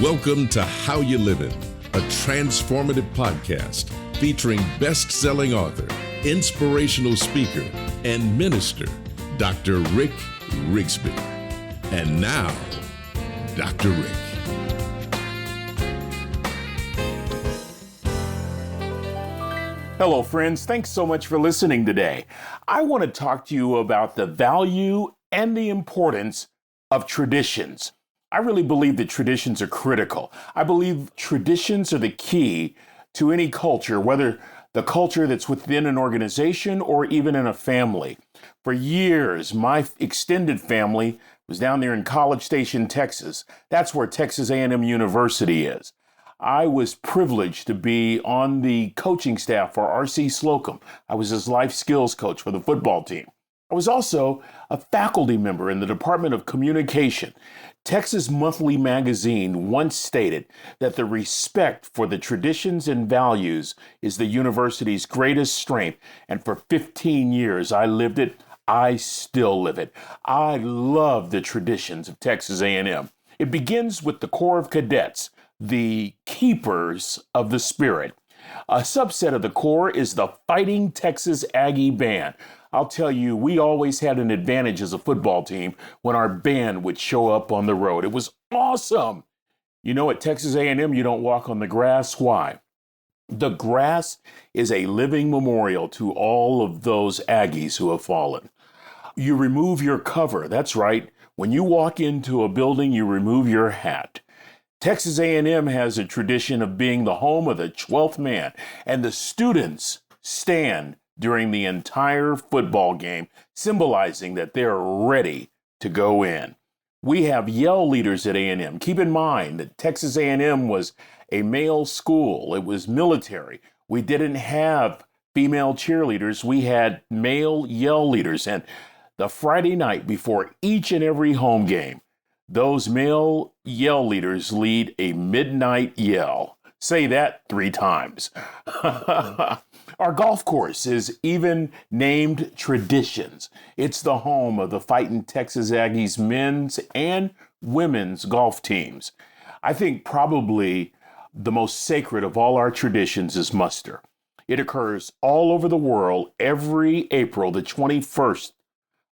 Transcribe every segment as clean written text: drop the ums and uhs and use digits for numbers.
Welcome to How You Livin', a transformative podcast featuring best-selling author, inspirational speaker, and minister, Dr. Rick Rigsby. And now, Dr. Rick. Hello, friends. Thanks so much for listening today. I want to talk to you about the value and the importance of traditions. I really believe that traditions are critical. I believe traditions are the key to any culture, whether the culture that's within an organization or even in a family. For years, my extended family was down there in College Station, Texas. That's where Texas A&M University is. I was privileged to be on the coaching staff for R.C. Slocum. I was his life skills coach for the football team. I was also a faculty member in the Department of Communication. Texas Monthly Magazine once stated that the respect for the traditions and values is the university's greatest strength, and for 15 years I lived it. I still live it. I love the traditions of Texas A&M. It begins with the Corps of Cadets, the keepers of the spirit. A subset of the Corps is the Fighting Texas Aggie Band. I'll tell you, we always had an advantage as a football team when our band would show up on the road. It was awesome. You know, at Texas A&M, you don't walk on the grass. Why? The grass is a living memorial to all of those Aggies who have fallen. You remove your cover. That's right. When you walk into a building, you remove your hat. Texas A&M has a tradition of being the home of the 12th man, and the students stand during the entire football game, symbolizing that they're ready to go in. We have yell leaders at A&M. Keep in mind that Texas A&M was a male school. It was military. We didn't have female cheerleaders. We had male yell leaders. And the Friday night before each and every home game, those male yell leaders lead a midnight yell. Say that 3 times. Our golf course is even named Traditions. It's the home of the Fighting Texas Aggies men's and women's golf teams. I think probably the most sacred of all our traditions is muster. It occurs all over the world every April, the 21st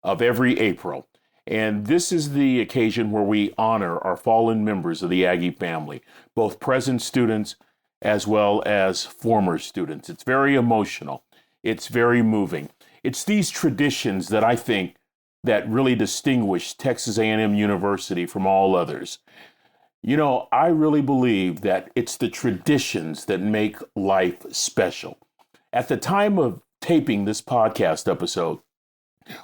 of every April. And this is the occasion where we honor our fallen members of the Aggie family, both present students as well as former students. It's very emotional. It's very moving. It's these traditions that I think that really distinguish Texas A&M University from all others. You know, I really believe that it's the traditions that make life special. At the time of taping this podcast episode,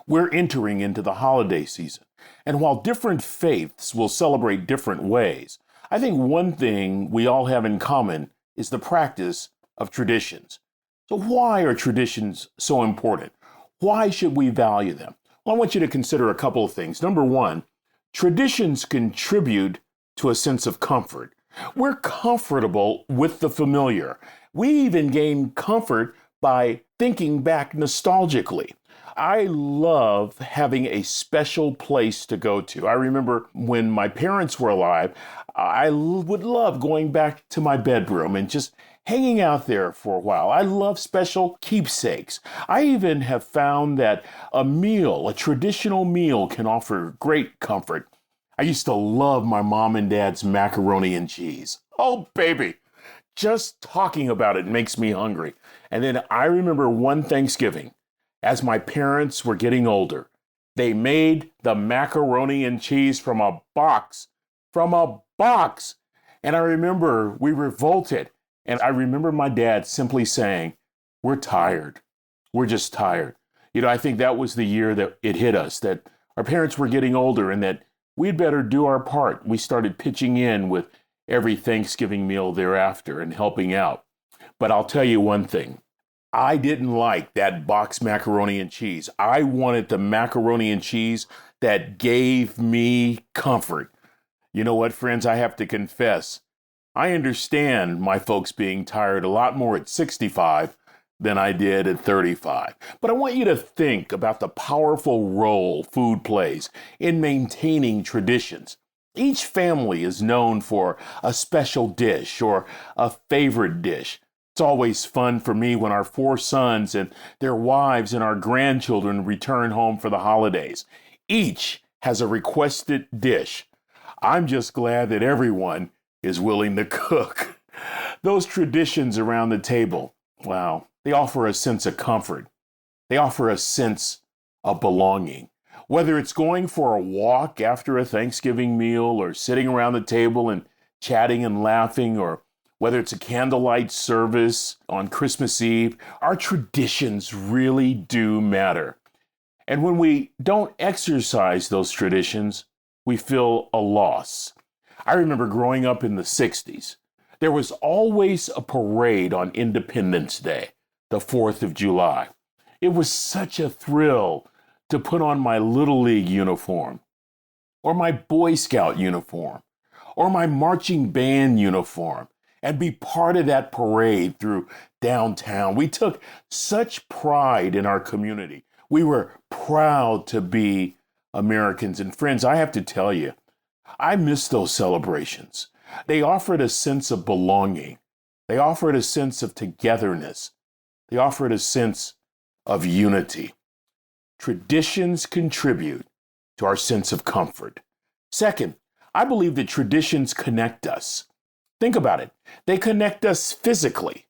we're entering into the holiday season. And while different faiths will celebrate different ways, I think one thing we all have in common is the practice of traditions. So why are traditions so important? Why should we value them? Well, I want you to consider a couple of things. Number one, traditions contribute to a sense of comfort. We're comfortable with the familiar. We even gain comfort by thinking back nostalgically. I love having a special place to go to. I remember when my parents were alive, I would love going back to my bedroom and just hanging out there for a while. I love special keepsakes. I even have found that a traditional meal, can offer great comfort. I used to love my mom and dad's macaroni and cheese. Oh, baby. Just talking about it makes me hungry. And then I remember one Thanksgiving, as my parents were getting older, they made the macaroni and cheese from a box. And I remember we revolted. And I remember my dad simply saying, "We're tired. We're just tired." You know, I think that was the year that it hit us, that our parents were getting older and that we'd better do our part. We started pitching in with every Thanksgiving meal thereafter and helping out. But I'll tell you one thing. I didn't like that box macaroni and cheese. I wanted the macaroni and cheese that gave me comfort. You know what, friends? I have to confess, I understand my folks being tired a lot more at 65 than I did at 35. But I want you to think about the powerful role food plays in maintaining traditions. Each family is known for a special dish or a favorite dish. It's always fun for me when our four sons and their wives and our grandchildren return home for the holidays. Each has a requested dish. I'm just glad that everyone is willing to cook. Those traditions around the table, wow, they offer a sense of comfort. They offer a sense of belonging. Whether it's going for a walk after a Thanksgiving meal or sitting around the table and chatting and laughing, or whether it's a candlelight service on Christmas Eve, our traditions really do matter. And when we don't exercise those traditions, we feel a loss. I remember growing up in the 60s, there was always a parade on Independence Day, the 4th of July. It was such a thrill to put on my Little League uniform, or my Boy Scout uniform, or my marching band uniform, and be part of that parade through downtown. We took such pride in our community. We were proud to be Americans. And friends, I have to tell you, I miss those celebrations. They offered a sense of belonging. They offered a sense of togetherness. They offered a sense of unity. Traditions contribute to our sense of comfort. Second, I believe that traditions connect us. Think about it. They connect us physically.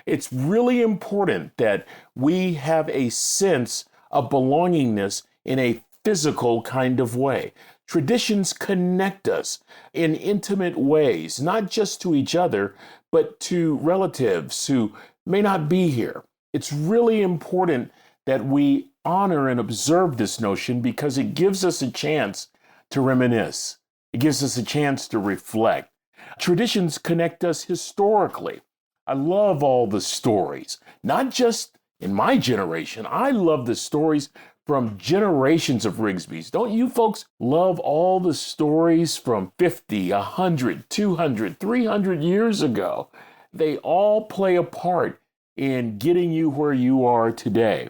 It's really important that we have a sense of belongingness in a physical kind of way. Traditions connect us in intimate ways, not just to each other, but to relatives who may not be here. It's really important that we honor and observe this notion because it gives us a chance to reminisce. It gives us a chance to reflect. Traditions connect us historically. I love all the stories, not just in my generation. I love the stories from generations of Rigsby's. Don't you folks love all the stories from 50, 100, 200, 300 years ago? They all play a part in getting you where you are today.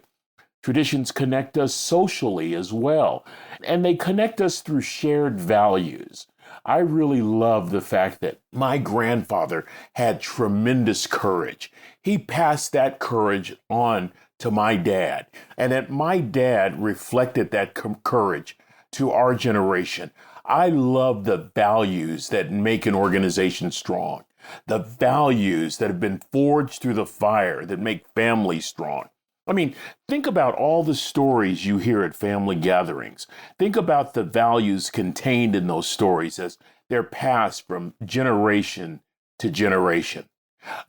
Traditions connect us socially as well, and they connect us through shared values. I really love the fact that my grandfather had tremendous courage. He passed that courage on to my dad, and that my dad reflected that courage to our generation. I love the values that make an organization strong, the values that have been forged through the fire that make families strong. I mean, think about all the stories you hear at family gatherings. Think about the values contained in those stories as they're passed from generation to generation.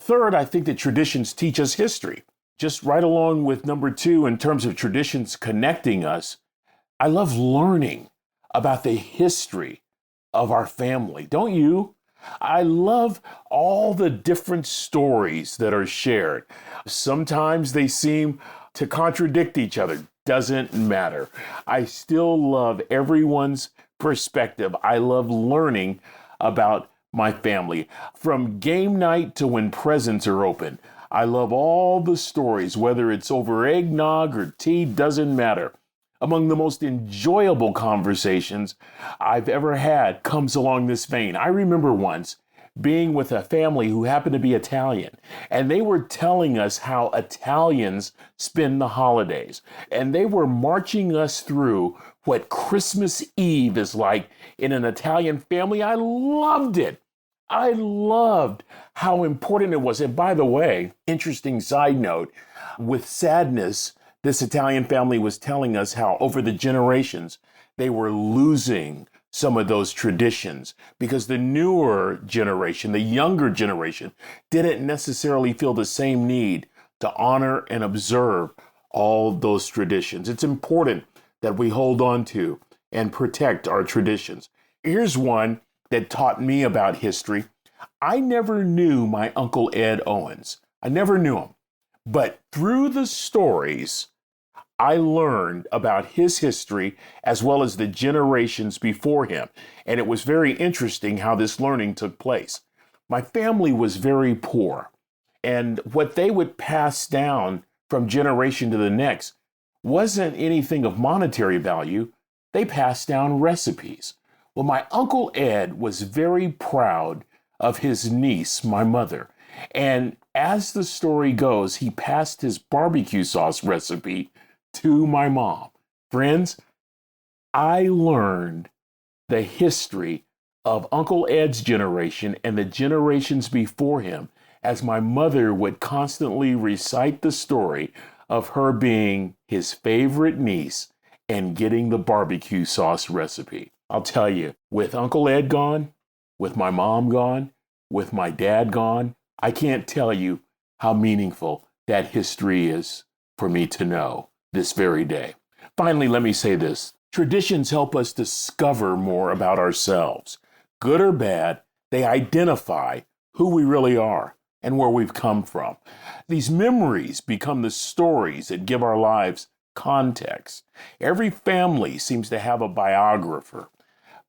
Third, I think that traditions teach us history. Just right along with number two, in terms of traditions connecting us, I love learning about the history of our family. Don't you? I love all the different stories that are shared. Sometimes they seem to contradict each other. Doesn't matter. I still love everyone's perspective. I love learning about my family. From game night to when presents are open, I love all the stories, whether it's over eggnog or tea, doesn't matter. Among the most enjoyable conversations I've ever had comes along this vein. I remember once being with a family who happened to be Italian, and they were telling us how Italians spend the holidays. And they were marching us through what Christmas Eve is like in an Italian family. I loved it. I loved how important it was. And by the way, interesting side note, with sadness, this Italian family was telling us how over the generations, they were losing some of those traditions because the newer generation, the younger generation, didn't necessarily feel the same need to honor and observe all those traditions. It's important that we hold on to and protect our traditions. Here's one that taught me about history. I never knew my Uncle Ed Owens. I never knew him. But through the stories, I learned about his history as well as the generations before him. And it was very interesting how this learning took place. My family was very poor, and what they would pass down from generation to the next wasn't anything of monetary value. They passed down recipes. Well, my Uncle Ed was very proud of his niece, my mother. And as the story goes, he passed his barbecue sauce recipe to my mom. Friends, I learned the history of Uncle Ed's generation and the generations before him as my mother would constantly recite the story of her being his favorite niece and getting the barbecue sauce recipe. I'll tell you, with Uncle Ed gone, with my mom gone, with my dad gone, I can't tell you how meaningful that history is for me to know this very day. Finally, let me say this. Traditions help us discover more about ourselves. Good or bad, they identify who we really are and where we've come from. These memories become the stories that give our lives context. Every family seems to have a biographer.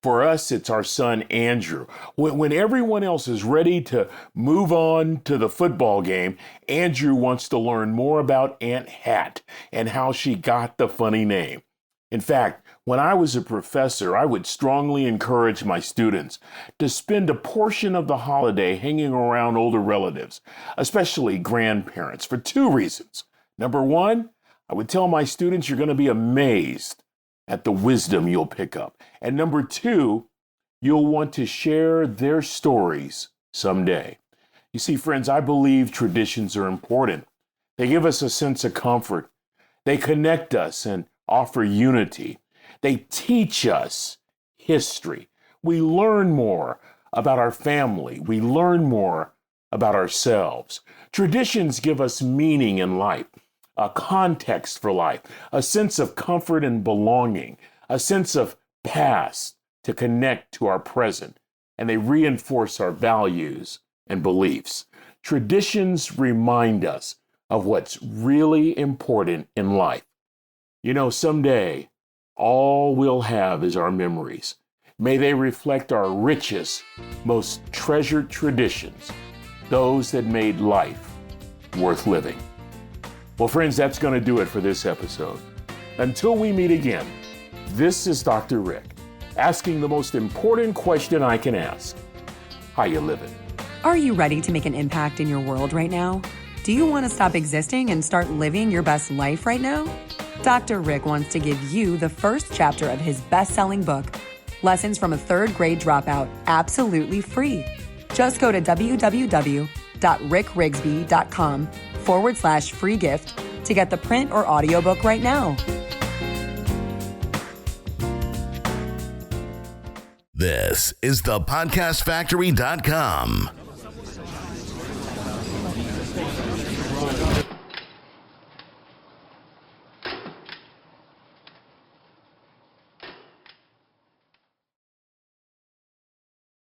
For us, it's our son, Andrew. When everyone else is ready to move on to the football game, Andrew wants to learn more about Aunt Hat and how she got the funny name. In fact, when I was a professor, I would strongly encourage my students to spend a portion of the holiday hanging around older relatives, especially grandparents, for two reasons. Number one, I would tell my students you're going to be amazed at the wisdom you'll pick up. And number two, you'll want to share their stories someday. You see, friends, I believe traditions are important. They give us a sense of comfort. They connect us and offer unity. They teach us history. We learn more about our family. We learn more about ourselves. Traditions give us meaning in life, a context for life, a sense of comfort and belonging, a sense of past to connect to our present, and they reinforce our values and beliefs. Traditions remind us of what's really important in life. You know, someday, all we'll have is our memories. May they reflect our richest, most treasured traditions, those that made life worth living. Well, friends, that's going to do it for this episode. Until we meet again, this is Dr. Rick, asking the most important question I can ask. How you living? Are you ready to make an impact in your world right now? Do you want to stop existing and start living your best life right now? Dr. Rick wants to give you the first chapter of his best-selling book, Lessons from a Third Grade Dropout, absolutely free. Just go to www.rickrigsby.com/free gift to get the print or audiobook right now. This is thepodcastfactory.com.